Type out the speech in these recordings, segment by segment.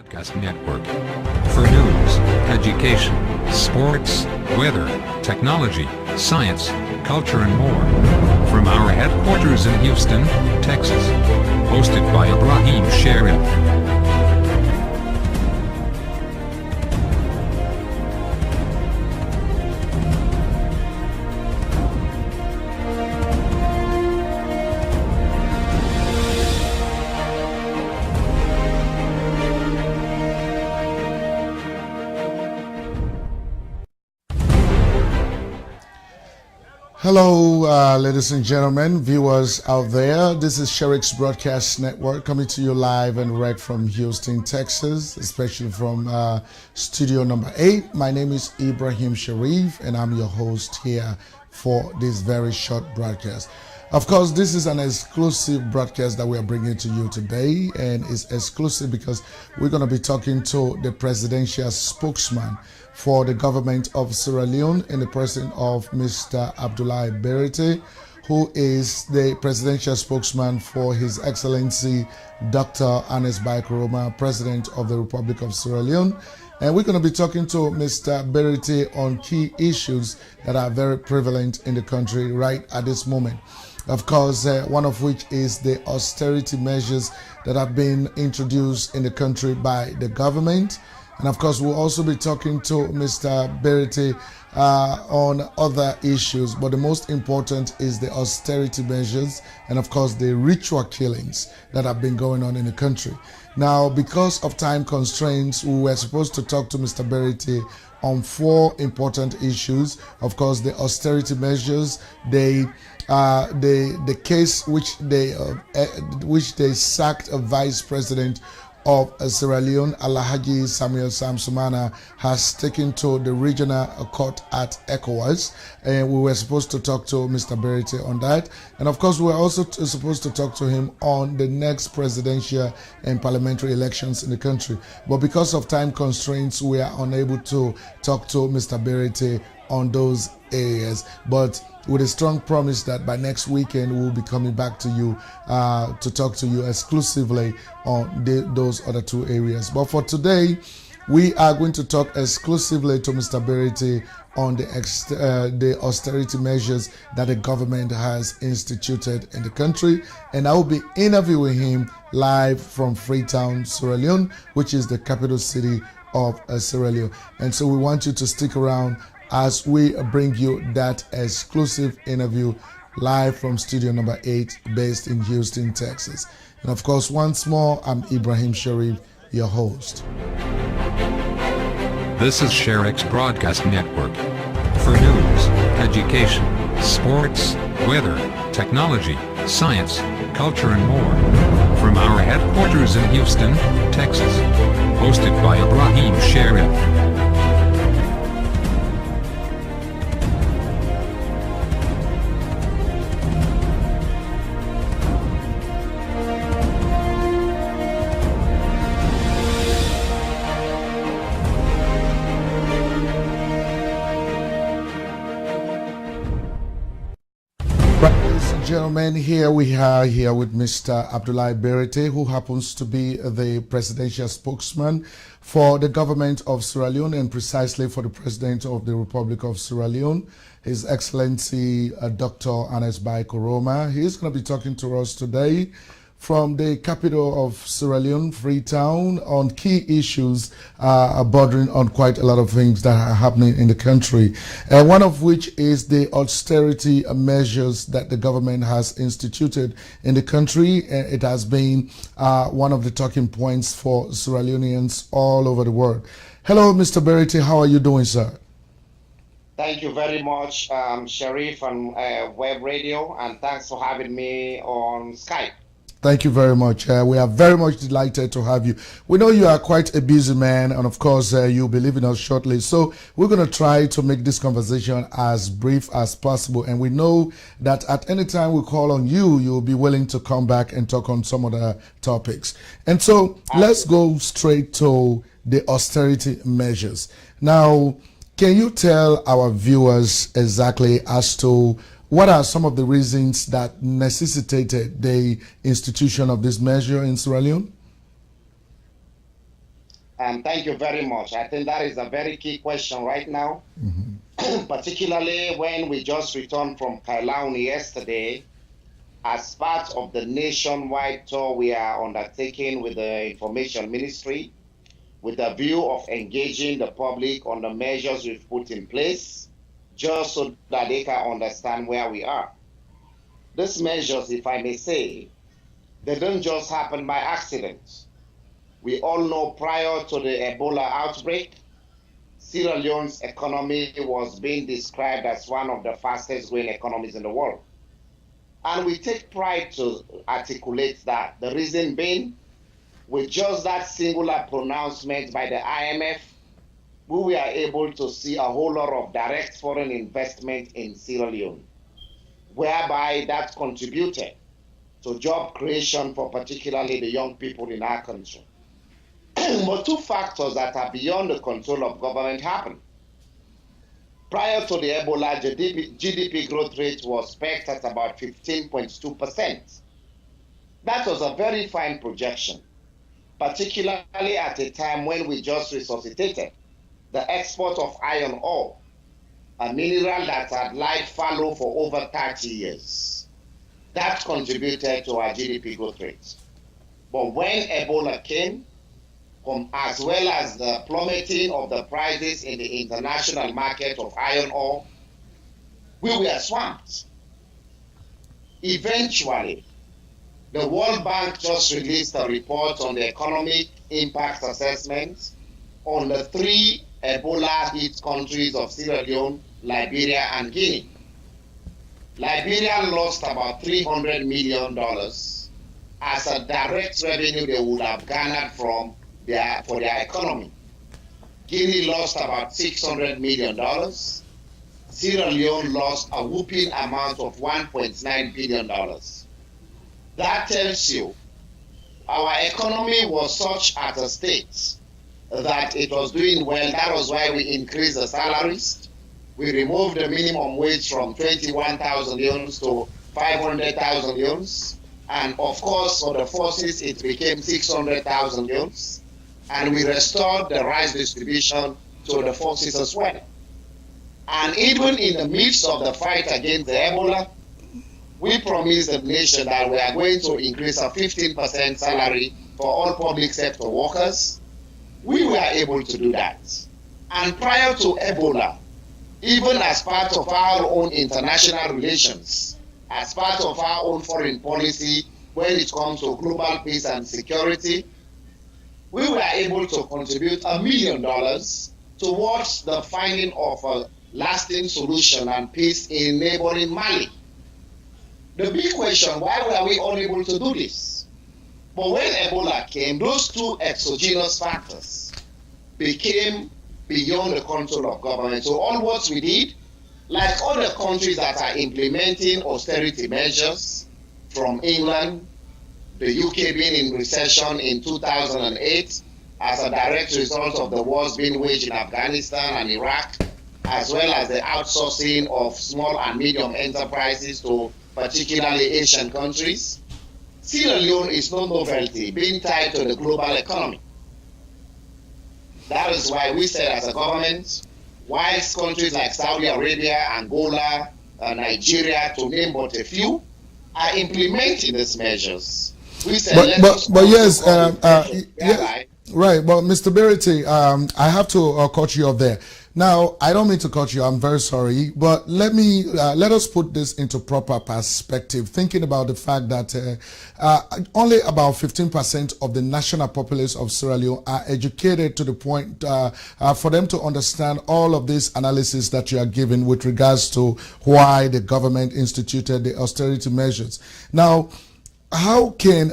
Broadcast Network. For news, education, sports, weather, technology, science, culture and more. From our headquarters in Houston, Texas. Hosted by Ibrahim Sherix. Hello, ladies and gentlemen, viewers out there. This is Sherix Broadcast Network coming to you live and direct from Houston, Texas, especially from studio number 8. My name is Ibrahim Sharif, and I'm your host here for this very short broadcast. Of course, this is an exclusive broadcast that we are bringing to you today, and it's exclusive because we're going to be talking to the presidential spokesman for the government of Sierra Leone in the person of Mr. Abdulai Bayraytay, who is the presidential spokesman for His Excellency Dr. Ernest Bai Koroma, President of the Republic of Sierra Leone. And we're going to be talking to Mr. Bayraytay on key issues that are very prevalent in the country right at this moment. Of course, one of which is the austerity measures that have been introduced in the country by the government. And of course, we'll also be talking to Mr. Bayraytay on other issues. But the most important is the austerity measures and, of course, the ritual killings that have been going on in the country. Now, because of time constraints, we were supposed to talk to Mr. Bayraytay on 4 important issues. Of course, the austerity measures, the case which they sacked a vice president of Sierra Leone, Alhaji Samuel Samsumana, has taken to the regional court at ECOWAS, and we were supposed to talk to Mr. Bayraytay on that. And of course, we were also supposed to talk to him on the next presidential and parliamentary elections in the country. But because of time constraints, we are unable to talk to Mr. Bayraytay on those areas. But with a strong promise that by next weekend we'll be coming back to you to talk to you exclusively on those other 2 areas. But for today, we are going to talk exclusively to Mr. Bayraytay on the austerity measures that the government has instituted in the country, and I will be interviewing him live from Freetown, Sierra Leone, which is the capital city of Sierra Leone. And so we want you to stick around as we bring you that exclusive interview live from studio number 8 based in Houston, Texas. And of course, once more, I'm Ibrahim Sharif, your host. This is Sherix Broadcast Network. For news, education, sports, weather, technology, science, culture and more. From our headquarters in Houston, Texas. Hosted by Ibrahim Sherif. Gentlemen, here we are here with Mr. Abdulai Bayraytay, who happens to be the presidential spokesman for the government of Sierra Leone and precisely for the president of the Republic of Sierra Leone, His Excellency Dr. Ernest Bai Koroma. He is going to be talking to us today from the capital of Sierra Leone, Freetown, on key issues bordering on quite a lot of things that are happening in the country. One of which is the austerity measures that the government has instituted in the country. It has been one of the talking points for Sierra Leoneans all over the world. Hello, Mr. Bayraytay. How are you doing, sir? Thank you very much, Sharif and Web Radio, and thanks for having me on Skype. Thank you very much. We are very much delighted to have you. We know you are quite a busy man, and of course, you'll be leaving us shortly. So we're going to try to make this conversation as brief as possible. And we know that at any time we call on you, you'll be willing to come back and talk on some other topics. And so let's go straight to the austerity measures. Now, can you tell our viewers exactly as to what are some of the reasons that necessitated the institution of this measure in Sierra Leone? Thank you very much. I think that is a very key question right now, particularly when we just returned from Leone yesterday as part of the nationwide tour we are undertaking with the Information Ministry with a view of engaging the public on the measures we've put in place, just so that they can understand where we are. These measures, if I may say, they don't just happen by accident. We all know prior to the Ebola outbreak, Sierra Leone's economy was being described as one of the fastest growing economies in the world. And we take pride to articulate that. The reason being, with just that singular pronouncement by the IMF, we were able to see a whole lot of direct foreign investment in Sierra Leone, whereby that contributed to job creation for particularly the young people in our country. But two factors that are beyond the control of government happened. Prior to the Ebola, GDP growth rate was pegged at about 15.2%. That was a very fine projection, particularly at a time when we just resuscitated the export of iron ore, a mineral that had lied fallow for over 30 years. That contributed to our GDP growth rate. But when Ebola came, as well as the plummeting of the prices in the international market of iron ore, we were swamped. Eventually, the World Bank just released a report on the economic impact assessment on the three Ebola-hit countries of Sierra Leone, Liberia, and Guinea. Liberia lost about $300 million as a direct revenue they would have garnered for their economy. Guinea lost about $600 million. Sierra Leone lost a whooping amount of $1.9 billion. That tells you our economy was such at a state that it was doing well. That was why we increased the salaries. We removed the minimum wage from 21,000 leones to 500,000 leones. And of course, for the forces, it became 600,000 leones. And we restored the rice distribution to the forces as well. And even in the midst of the fight against the Ebola, we promised the nation that we are going to increase a 15% salary for all public sector workers. We were able to do that. And prior to Ebola, even as part of our own international relations, as part of our own foreign policy when it comes to global peace and security, we were able to contribute $1 million towards the finding of a lasting solution and peace in neighboring Mali. The big question, why were we unable to do this? But when Ebola came, those two exogenous factors became beyond the control of government. So all what we did, like other countries that are implementing austerity measures, from England, the UK being in recession in 2008 as a direct result of the wars being waged in Afghanistan and Iraq, as well as the outsourcing of small and medium enterprises to particularly Asian countries. Sierra Leone is no novelty, being tied to the global economy. That is why we said as a government, whilst countries like Saudi Arabia, Angola, Nigeria, to name but a few, are implementing these measures. We said, but yes, yeah, right. But Mr. Bayraytay, I have to cut you off there. Now, I don't mean to cut you. I'm very sorry, but let us put this into proper perspective. Thinking about the fact that only about 15% of the national populace of Sierra Leone are educated to the point for them to understand all of this analysis that you are giving with regards to why the government instituted the austerity measures. Now, how can,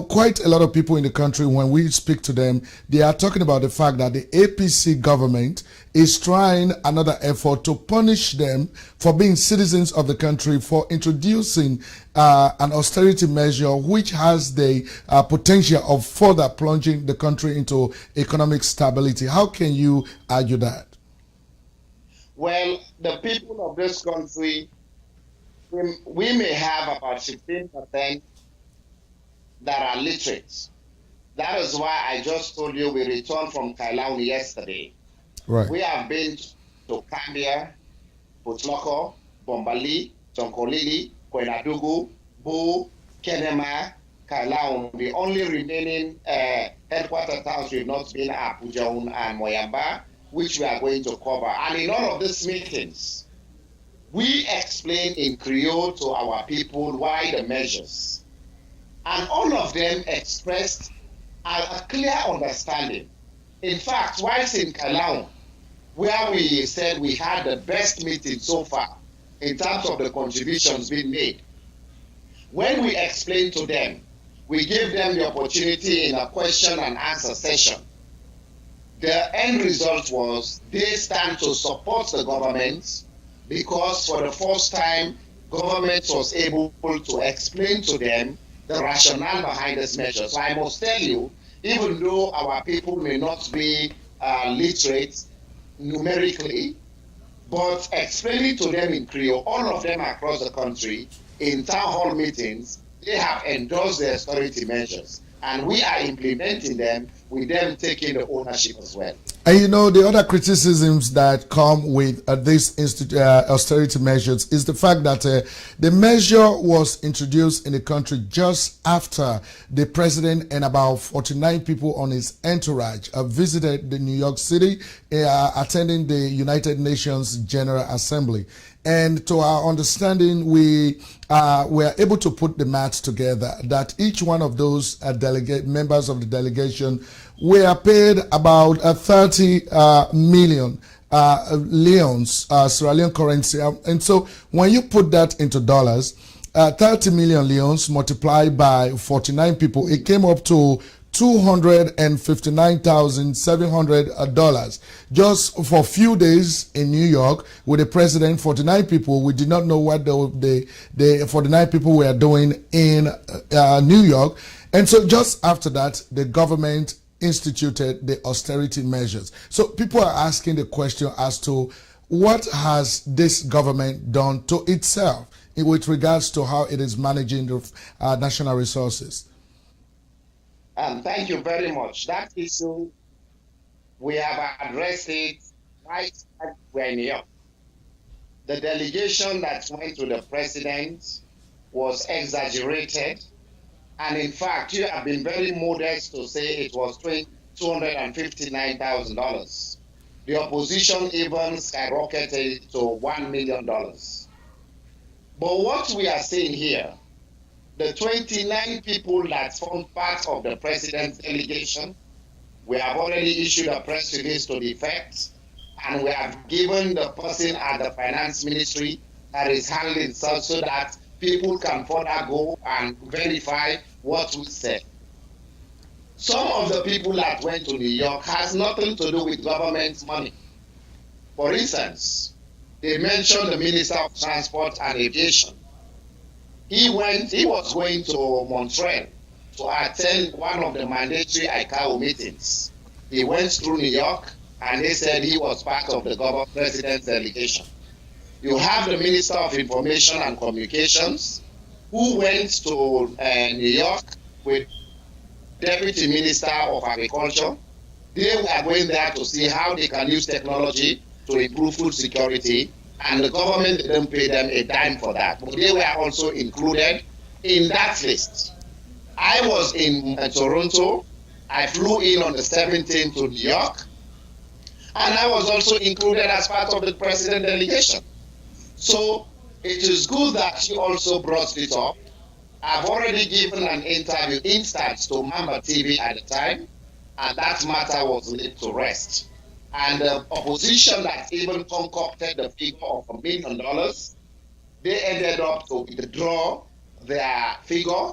quite a lot of people in the country, when we speak to them, they are talking about the fact that the APC government is trying another effort to punish them for being citizens of the country, for introducing an austerity measure which has the potential of further plunging the country into economic stability. How can you argue that? Well, the people of this country, we may have about 15% that are literate. That is why I just told you we returned from Kailaun yesterday. Right. We have been to Kambia, Putloko, Bombali, Tonkolili, Kwenadugu, Bu, Kenema, Kailaun. The only remaining headquarter towns we've not been are Pujaun and Moyamba, which we are going to cover. And in all of these meetings, we explain in Creole to our people why the measures. And all of them expressed a clear understanding. In fact, whilst in Kailaun, where we said we had the best meeting so far in terms of the contributions being made, when we explained to them, we gave them the opportunity in a question and answer session. The end result was they stand to support the government because for the first time, government was able to explain to them the rationale behind this measure. So I must tell you, even though our people may not be literate numerically, but explaining to them in Creole, all of them across the country, in town hall meetings, they have endorsed the austerity measures. And we are implementing them, with them taking the ownership as well. And you know, the other criticisms that come with these austerity measures is the fact that the measure was introduced in the country just after the president and about 49 people on his entourage visited the New York City, attending the United Nations General Assembly. And to our understanding, we were able to put the maths together that each one of those members of the delegation were paid about 30 million leones, Sierra Leone currency. And so when you put that into dollars, 30 million leones multiplied by 49 people, it came up to $259,700 just for a few days in New York with the president. 49 people, we did not know what the 49 people were doing in New York. And so just after that, the government instituted the austerity measures. So people are asking the question as to what has this government done to itself with regards to how it is managing the national resources. Thank you very much. That issue, we have addressed it right where in New York. The delegation that went to the president was exaggerated. And in fact, you have been very modest to say it was $259,000. The opposition even skyrocketed to $1 million. But what we are saying here, the 29 people that form part of the president's delegation, we have already issued a press release to the effect, and we have given the person at the finance ministry that is handling such so that people can further go and verify what we said. Some of the people that went to New York has nothing to do with government money. For instance, they mentioned the Minister of Transport and Aviation. He was going to Montreal to attend one of the mandatory ICAO meetings. He went through New York and they said he was part of the president's delegation. You have the Minister of Information and Communications who went to New York with Deputy Minister of Agriculture. They were going there to see how they can use technology to improve food security, and the government didn't pay them a dime for that. But they were also included in that list. I was in Toronto. I flew in on the 17th to New York, and I was also included as part of the president delegation. So it is good that you also brought it up. I've already given an interview instant to Mamba TV at the time, and that matter was laid to rest. And the opposition that even concocted the figure of $1 million, they ended up to withdraw their figure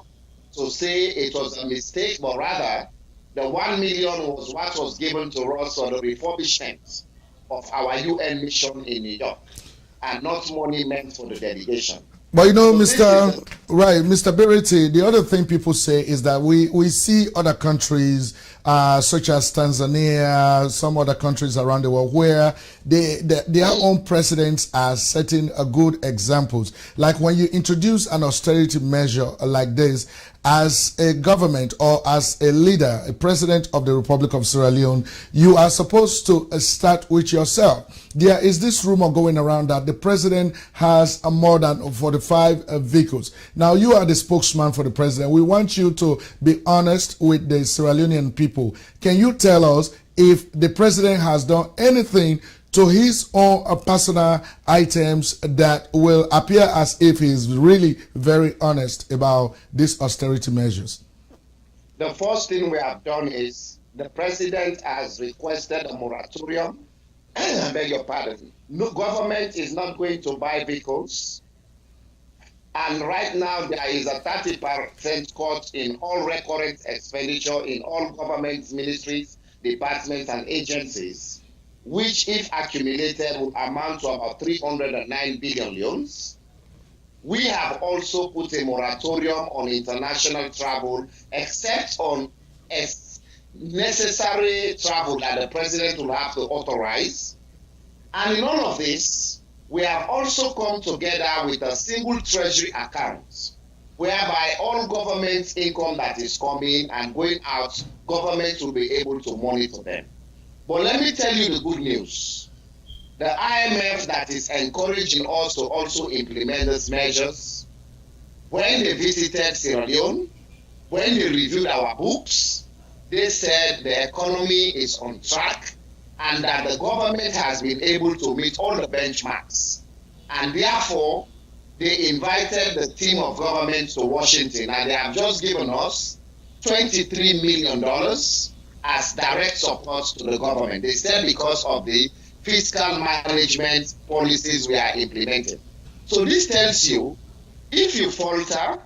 to say it was a mistake, but rather the $1 million was what was given to us for the refurbishment of our UN mission in New York, and not money meant for the delegation. But you know, Mr. Bayraytay, the other thing people say is that we see other countries such as Tanzania, some other countries around the world where their own presidents are setting good examples. Like when you introduce an austerity measure like this, as a government or as a leader, a president of the Republic of Sierra Leone, you are supposed to start with yourself. There is this rumor going around that the president has more than 45 vehicles. Now, you are the spokesman for the president. We want you to be honest with the Sierra Leonean people. Can you tell us if the president has done anything to his own personal items that will appear as if he is really very honest about these austerity measures? The first thing we have done is the president has requested a moratorium. I beg your pardon. No, government is not going to buy vehicles. And right now there is a 30% cut in all recurrent expenditure in all government ministries, departments, and agencies, which, if accumulated, will amount to about 309 billion leones. We have also put a moratorium on international travel, except on necessary travel that the president will have to authorize. And in all of this, we have also come together with a single treasury account, whereby all government income that is coming and going out, government will be able to monitor them. But let me tell you the good news. The IMF that is encouraging us to also implement these measures, when they visited Sierra Leone, when they reviewed our books, they said the economy is on track and that the government has been able to meet all the benchmarks. And therefore, they invited the team of government to Washington, and they have just given us $23 million as direct support to the government. They said because of the fiscal management policies we are implementing. So this tells you, if you falter,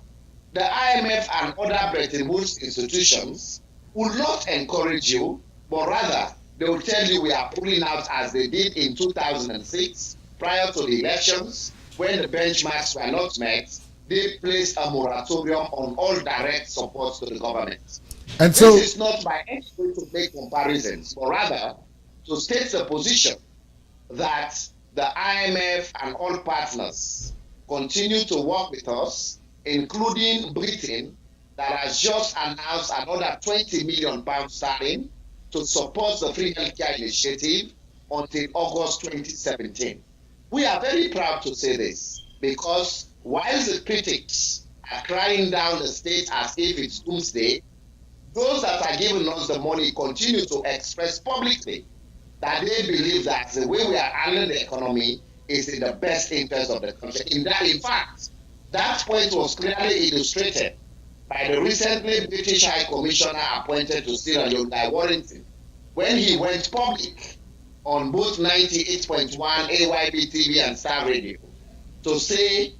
the IMF and other Bretton Woods institutions will not encourage you, but rather they will tell you we are pulling out, as they did in 2006, prior to the elections, when the benchmarks were not met. They placed a moratorium on all direct support to the government. And so, this is not by any way to make comparisons, but rather to state the position that the IMF and all partners continue to work with us, including Britain, that has just announced another £20 million sterling to support the Free Healthcare Initiative until August 2017. We are very proud to say this, because while the critics are crying down the state as if it's doomsday, those that are giving us the money continue to express publicly that they believe that the way we are handling the economy is in the best interest of the country. In fact, that point was clearly illustrated by the recently British High Commissioner appointed to Sierra Leone, Warrington, when he went public on both 98.1 AYP TV and Star Radio to say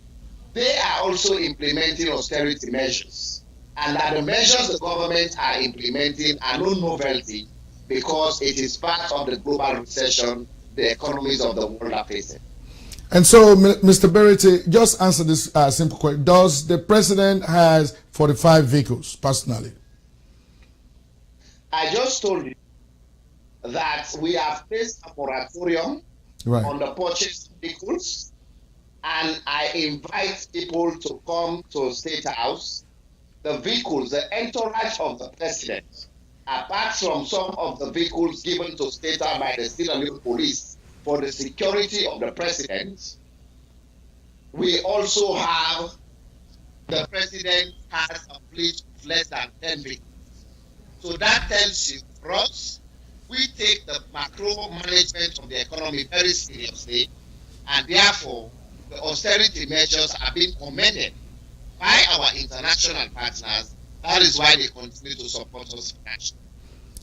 they are also implementing austerity measures, and that the measures the government are implementing are no novelty because it is part of the global recession the economies of the world are facing. And so, Mr. Bayraytay, just answer this simple question. Does the president has 45 vehicles personally? I just told you that we have placed a moratorium on the purchase of vehicles, and I invite people to come to State House. The vehicles, the entourage of the president, apart from some of the vehicles given to State House by the Sierra Leone police for the security of the president, we also have, the president has a fleet of less than 10 vehicles. So that tells you, for us, we take the macro management of the economy very seriously, and therefore the austerity measures are being commended by our international partners. That is why they continue to support us financially.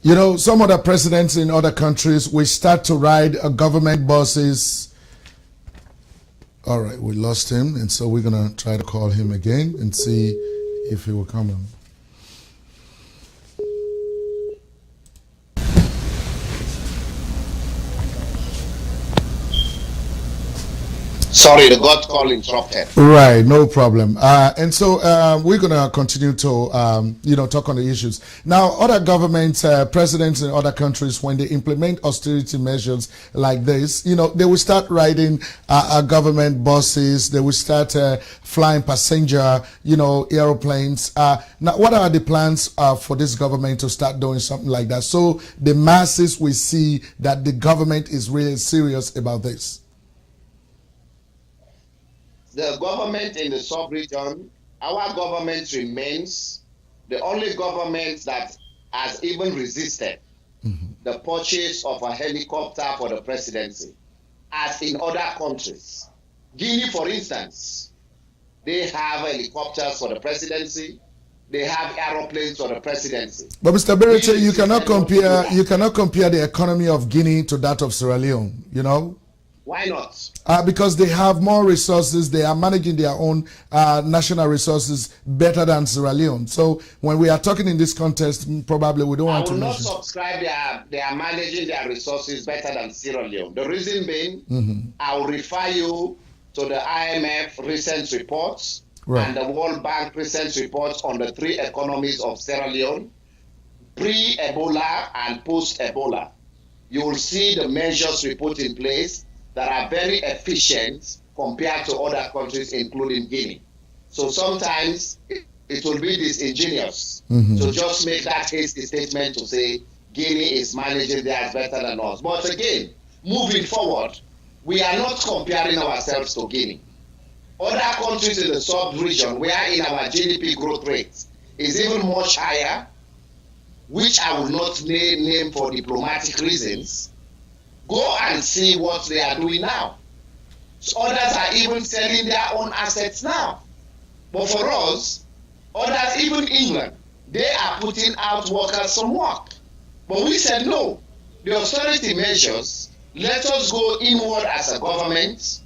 You know, some other presidents in other countries, we start to ride government buses. All right, we lost him, and so we're going to try to call him again and see if he will come on. Sorry, the God call interrupted. Right, no problem. And so we're going to continue to, talk on the issues. Now, other governments, presidents in other countries, when they implement austerity measures like this, they will start riding government buses. They will start flying passenger, airplanes. Now, what are the plans for this government to start doing something like that? So the masses will see that the government is really serious about this. The government in the sub-region, our government remains the only government that has even resisted the purchase of a helicopter for the presidency, as in other countries. Guinea, for instance, they have helicopters for the presidency. They have aeroplanes for the presidency. But Mr. Bayraytay, you cannot compare the economy of Guinea to that of Sierra Leone, Why not? Because they have more resources. They are managing their own national resources better than Sierra Leone. So when we are talking in this context, probably we don't want to mention. I will not subscribe they are managing their resources better than Sierra Leone. The reason being, I will refer you to the IMF recent reports and the World Bank recent reports on the three economies of Sierra Leone, pre-Ebola and post-Ebola. You will see the measures we put in place that are very efficient compared to other countries, including Guinea. So sometimes it will be disingenuous to just make that hasty statement to say Guinea is managing theirs better than us. But again, moving forward, we are not comparing ourselves to Guinea. Other countries in the sub-region, where in our GDP growth rate is even much higher, which I will not name for diplomatic reasons. Go and see what they are doing now. So others are even selling their own assets now. But for us, others, even England, they are putting out workers some work. But we said no. The austerity measures, let us go inward as a government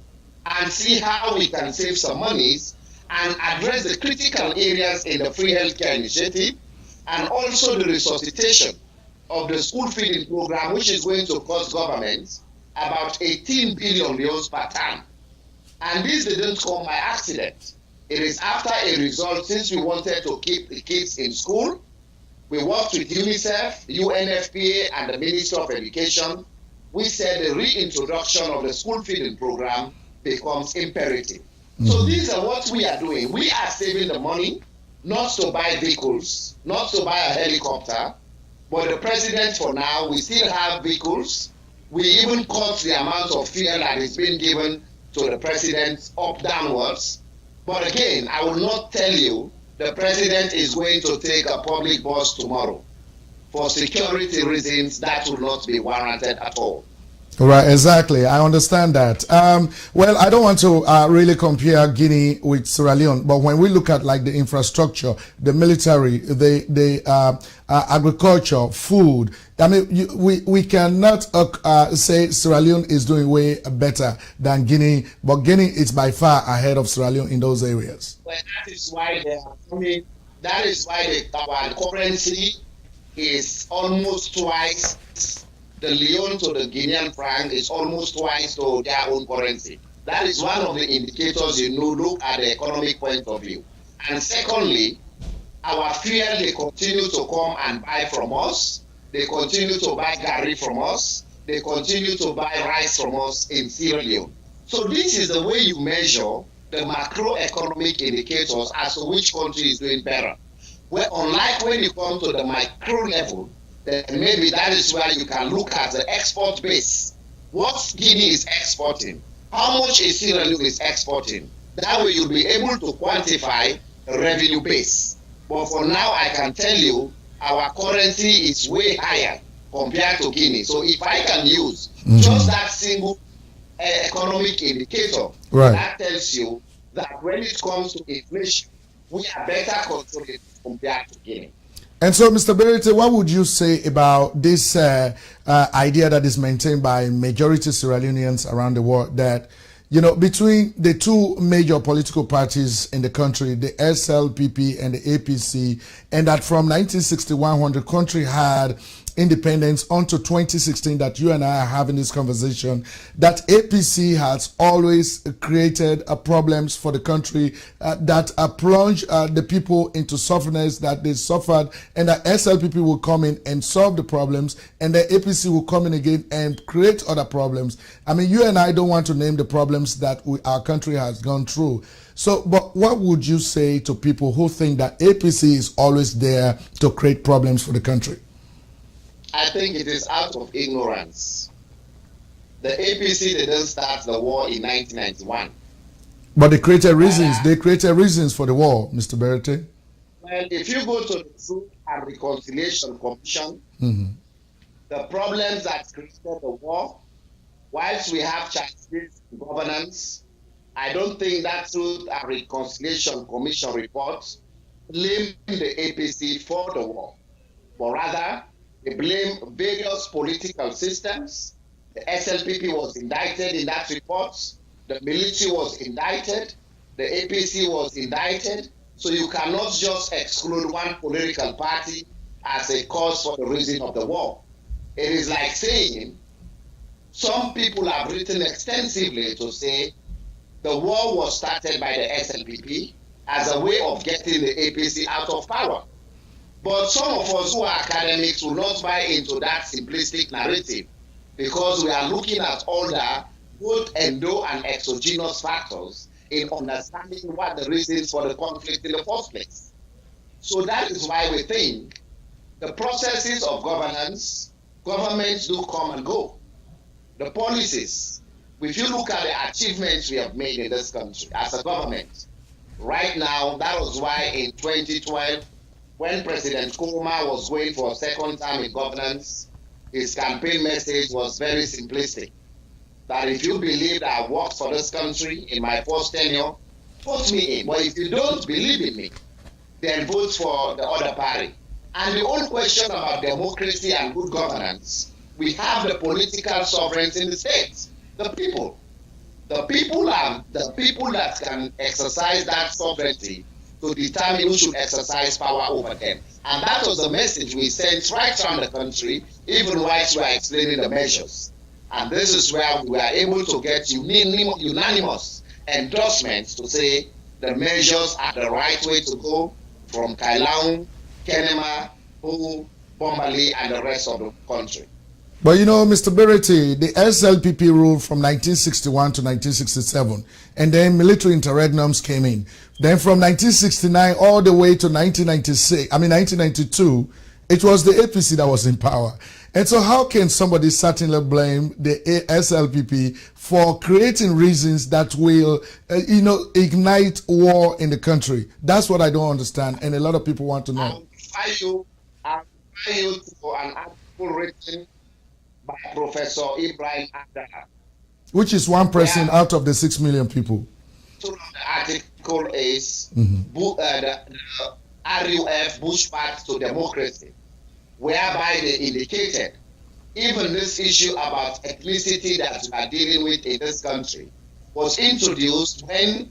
and see how we can save some monies and address the critical areas in the free healthcare initiative and also the resuscitation of the school feeding program, which is going to cost governments about 18 billion euros per term. And this didn't come by accident. It is after a result, since we wanted to keep the kids in school, we worked with UNICEF, UNFPA, and the Ministry of Education. We said the reintroduction of the school feeding program becomes imperative. So these are what we are doing. We are saving the money, not to buy vehicles, not to buy a helicopter, but the president, for now, we still have vehicles. We even cut the amount of fuel that is being given to the president up downwards. But again, I will not tell you the president is going to take a public bus tomorrow. For security reasons, that will not be warranted at all. Right, exactly. I understand that. Well, I don't want to really compare Guinea with Sierra Leone, but when we look at like the infrastructure, the military, the agriculture, food, I mean, we cannot say Sierra Leone is doing way better than Guinea, but Guinea is by far ahead of Sierra Leone in those areas. Well, that is why they are coming. That is why our currency is almost twice. The Leone to the Guinean franc is almost twice to their own currency. That is one of the indicators look at the economic point of view. And secondly, our fuel, they continue to come and buy from us. They continue to buy garri from us. They continue to buy rice from us in Sierra Leone. So this is the way you measure the macroeconomic indicators as to which country is doing better. Well, unlike when you come to the micro level, then maybe that is where you can look at the export base. What Guinea is exporting, how much is Sierra Leone is exporting. That way you'll be able to quantify the revenue base. But for now, I can tell you, our currency is way higher compared to Guinea. So if I can use just that single economic indicator, that tells you that when it comes to inflation, we are better controlled compared to Guinea. And so, Mr. Bayraytay, what would you say about this idea that is maintained by majority Sierra Leoneans around the world that, between the two major political parties in the country, the SLPP and the APC, and that from 1961 when the country had independence until 2016 that you and I are having this conversation, that APC has always created problems for the country that plunged the people into suffering that they suffered, and that SLPP will come in and solve the problems, and the APC will come in again and create other problems. I mean, you and I don't want to name the problems that our country has gone through. So, but what would you say to people who think that APC is always there to create problems for the country? I think it is out of ignorance. The APC didn't start the war in 1991. But they created reasons. They created reasons for the war, Mr. Bayraytay. Well, if you go to the Truth and Reconciliation Commission, the problems that created the war, whilst we have challenges in governance, I don't think that Truth and Reconciliation Commission report blamed the APC for the war, but rather they blame various political systems. The SLPP was indicted in that report. The military was indicted. The APC was indicted. So you cannot just exclude one political party as a cause for the reason of the war. It is like saying some people have written extensively to say the war was started by the SLPP as a way of getting the APC out of power. But some of us who are academics will not buy into that simplistic narrative because we are looking at all the both endo and exogenous factors in understanding what the reasons for the conflict in the first place. So that is why we think the processes of governance, governments do come and go. The policies, if you look at the achievements we have made in this country as a government, right now, that was why in 2012, when President Nkrumah was going for a second term in governance, his campaign message was very simplistic. That if you believe that I worked for this country in my first tenure, vote me in. But if you don't believe in me, then vote for the other party. And the whole question about democracy and good governance, we have the political sovereignty in the states, the people. The people are the people that can exercise that sovereignty to determine who should exercise power over them. And that was the message we sent right around the country, even whilst we are explaining the measures. And this is where we are able to get unanimous endorsements to say the measures are the right way to go from Kailaun, Kenema, Hu, Bombali, and the rest of the country. But Mr. Bayraytay, the SLPP ruled from 1961 to 1967, and then military interregnums came in. Then from 1969 all the way to 1992, it was the APC that was in power. And so how can somebody certainly blame the SLPP for creating reasons that will, ignite war in the country? That's what I don't understand, and a lot of people want to know. I'll refer you to an article written by Professor Ibrahim, which is one person out of the 6 million people. The article is the RUF Bush Path to Democracy, whereby they indicated even this issue about ethnicity that we are dealing with in this country was introduced when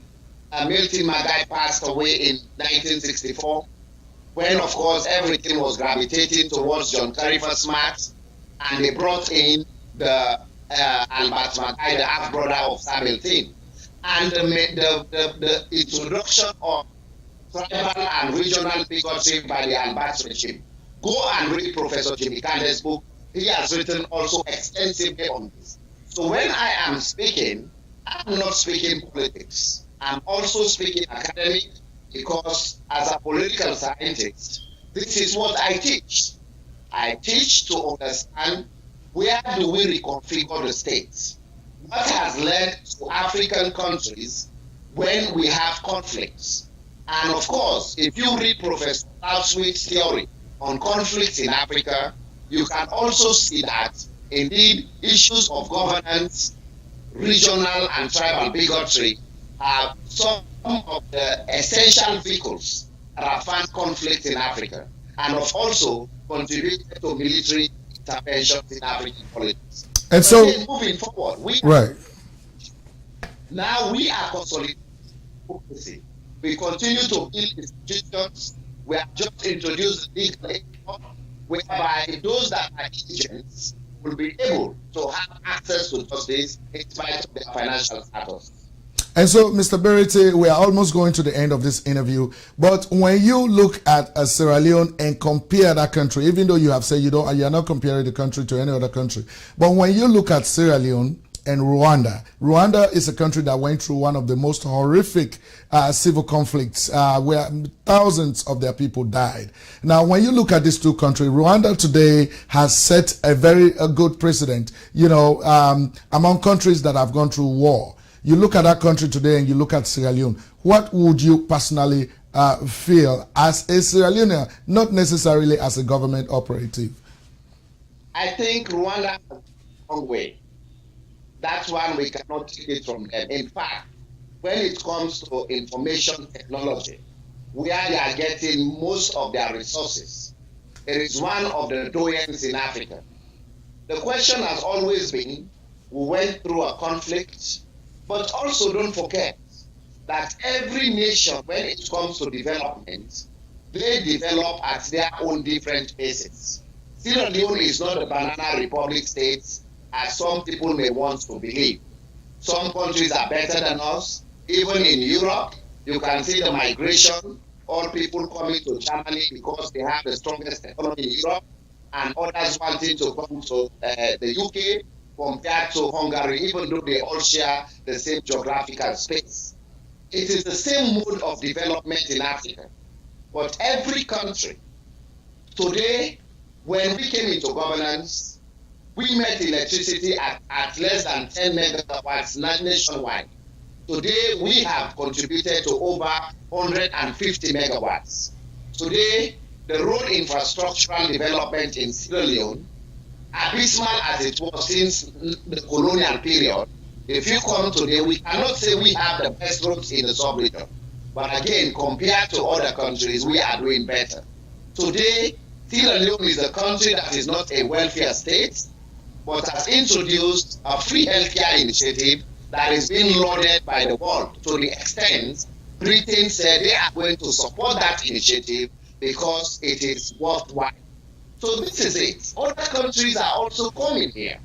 Milton Magai passed away in 1964, when of course everything was gravitating towards John Tarifa Smart, and they brought in the Albert Magai, the half-brother of Hamilton. And the introduction of tribal and regional bigotry by the Albert regime. Go and read Professor Jimmy Kande's book. He has written also extensively on this. So when I am speaking, I'm not speaking politics. I'm also speaking academic because as a political scientist, this is what I teach. I teach to understand where do we reconfigure the states. What has led to African countries when we have conflicts? And of course, if you read Professor Sweet's theory on conflicts in Africa, you can also see that indeed issues of governance, regional and tribal bigotry are some of the essential vehicles that have found conflict in Africa and have also contributed to military interventions in African politics. And so, moving forward, Now we are consolidating democracy. We continue to build institutions. We have just introduced the legal aid law, whereby those that are indigents will be able to have access to justice in spite of their financial status. And so, Mr. Bayraytay, we are almost going to the end of this interview. But when you look at Sierra Leone and compare that country, even though you have said you are not comparing the country to any other country, but when you look at Sierra Leone and Rwanda, Rwanda is a country that went through one of the most horrific civil conflicts where thousands of their people died. Now, when you look at these two countries, Rwanda today has set a very good precedent, among countries that have gone through war. You look at that country today and you look at Sierra Leone, what would you personally feel as a Sierra Leonean, not necessarily as a government operative? I think Rwanda has gone a long way. That's one we cannot take it from them. In fact, when it comes to information technology, where they are getting most of their resources, it is one of the doyens in Africa. The question has always been, we went through a conflict, but also don't forget that every nation, when it comes to development, they develop at their own different paces. Sierra Leone is not a banana republic state, as some people may want to believe. Some countries are better than us. Even in Europe, you can see the migration, all people coming to Germany because they have the strongest economy in Europe, and others wanting to come to the UK compared to Hungary, even though they all share the same geographical space. It is the same mode of development in Africa. But every country, today, when we came into governance, we met electricity at less than 10 megawatts nationwide. Today, we have contributed to over 150 megawatts. Today, the road infrastructural development in Sierra Leone, abysmal as it was since the colonial period, if you come today, we cannot say we have the best roads in the sub-region. But again, compared to other countries, we are doing better. Today, Sierra Leone is a country that is not a welfare state, but has introduced a free healthcare initiative that is being lauded by the world to the extent Britain said they are going to support that initiative because it is worthwhile. So this is it. Other countries are also coming here.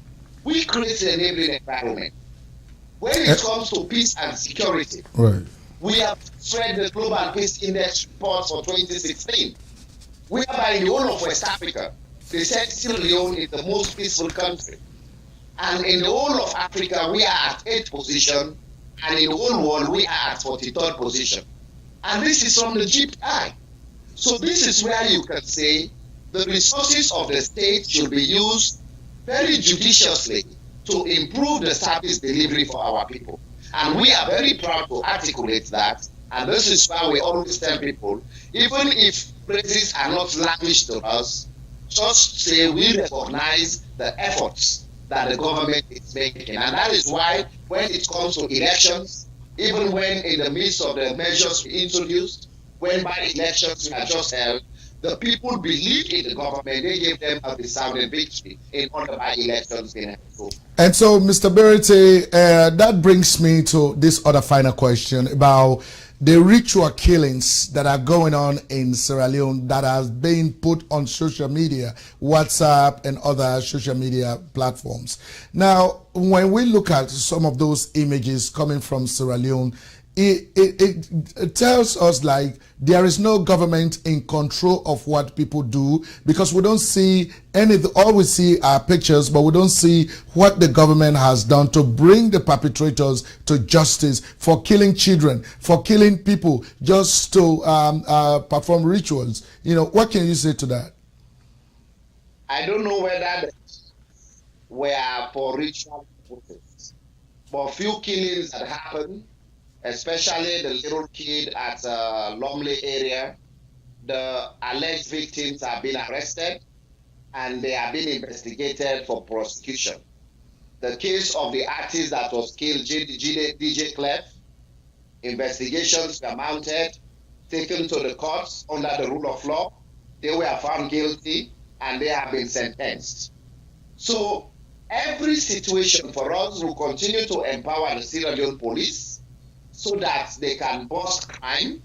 We create an enabling environment. When it comes to peace and security, right, we have read the Global Peace Index report for 2016, whereby in the whole of West Africa, they said Sierra Leone is the most peaceful country. And in the whole of Africa, we are at 8th position, and in the whole world, we are at 43rd position. And this is from the GPI. So this is where you can say the resources of the state should be used very judiciously to improve the service delivery for our people. And we are very proud to articulate that. And this is why we always tell people, even if praises are not lavished to us, just say we recognize the efforts that the government is making. And that is why when it comes to elections, even when in the midst of the measures we introduced, when by elections we are just held, the people believed in the government. They gave them a resounding victory in other by-elections in April. And so, Mr. Bayraytay, that brings me to this other final question about the ritual killings that are going on in Sierra Leone that are being put on social media, WhatsApp and other social media platforms. Now, when we look at some of those images coming from Sierra Leone, it tells us like there is no government in control of what people do, because we don't see anything. All we see are pictures, but we don't see what the government has done to bring the perpetrators to justice for killing children, for killing people just to perform rituals. What can you say to that? I don't know whether were for ritual purposes, but few killings that happened, especially the little kid at Lumley area. The alleged victims have been arrested and they are being investigated for prosecution. The case of the artist that was killed, DJ Clef, investigations were mounted, taken to the courts under the rule of law. They were found guilty and they have been sentenced. So every situation for us will continue to empower the Sierra Leone police so that they can bust crime,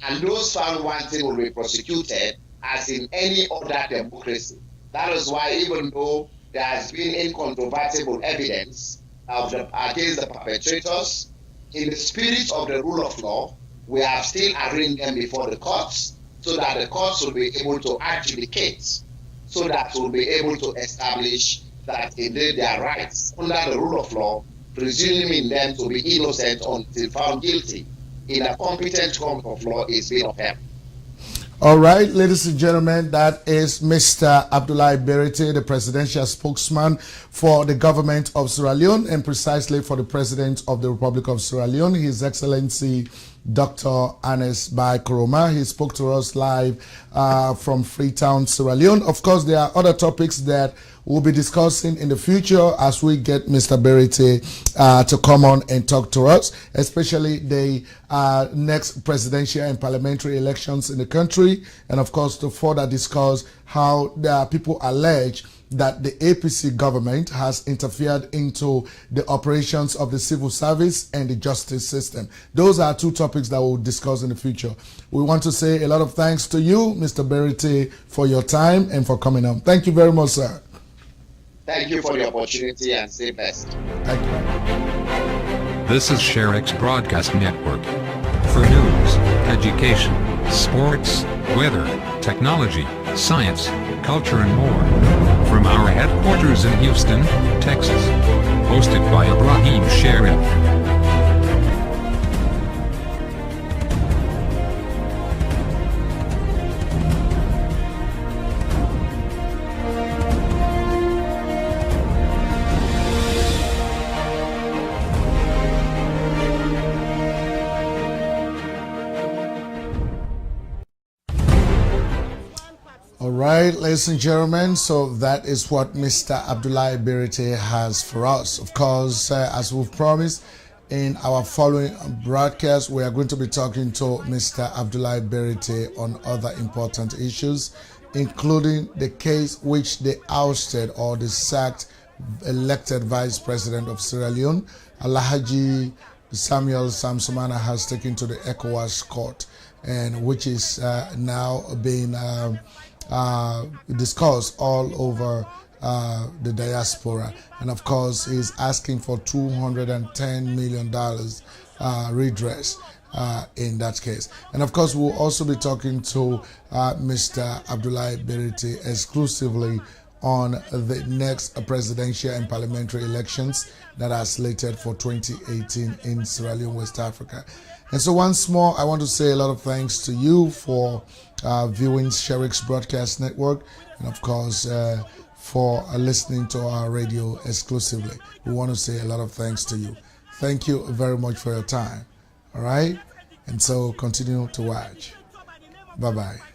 and those found wanting will be prosecuted as in any other democracy. That is why, even though there has been incontrovertible evidence against the perpetrators, in the spirit of the rule of law, we have still arraigned them before the courts so that the courts will be able to adjudicate, so that we'll be able to establish that indeed their rights under the rule of law, presuming them to be innocent until found guilty in a competent court of law, is being upheld. All right, ladies and gentlemen, that is Mr. Abdulai Bayraytay, the presidential spokesman for the government of Sierra Leone and precisely for the president of the Republic of Sierra Leone, His Excellency Dr. Anes Bai Koroma. He spoke to us live from Freetown, Sierra Leone. Of course, there are other topics that we'll be discussing in the future as we get Mr. Bayraytay to come on and talk to us, especially the next presidential and parliamentary elections in the country, and of course to further discuss how the people allege that the APC government has interfered into the operations of the civil service and the justice system. Those are two topics that we'll discuss in the future. We want to say a lot of thanks to you, Mr. Bayraytay, for your time and for coming on. Thank you very much, sir. Thank you for the opportunity and stay blessed. Thank you. This is Sherix Broadcast Network. For news, education, sports, weather, technology, science, culture, and more. From our headquarters in Houston, Texas. Hosted by Ibrahim Sherix. All right, ladies and gentlemen, so that is what Mr. Abdulai Bayraytay has for us. Of course, as we've promised, in our following broadcast, we are going to be talking to Mr. Abdulai Bayraytay on other important issues, including the case which they ousted or they sacked elected Vice President of Sierra Leone, Alhaji Samuel Samsumana, has taken to the ECOWAS court, and which is now being discussed all over the diaspora. And of course, he's asking for $210 million redress in that case. And of course, we'll also be talking to Mr. Abdulai Bayraytay exclusively on the next presidential and parliamentary elections that are slated for 2018 in Sierra Leone, West Africa. And so once more, I want to say a lot of thanks to you for viewing Sherix Broadcast Network, and of course for listening to our radio exclusively. We want to say a lot of thanks to you. Thank you very much for your time. All right? And so continue to watch. Bye-bye.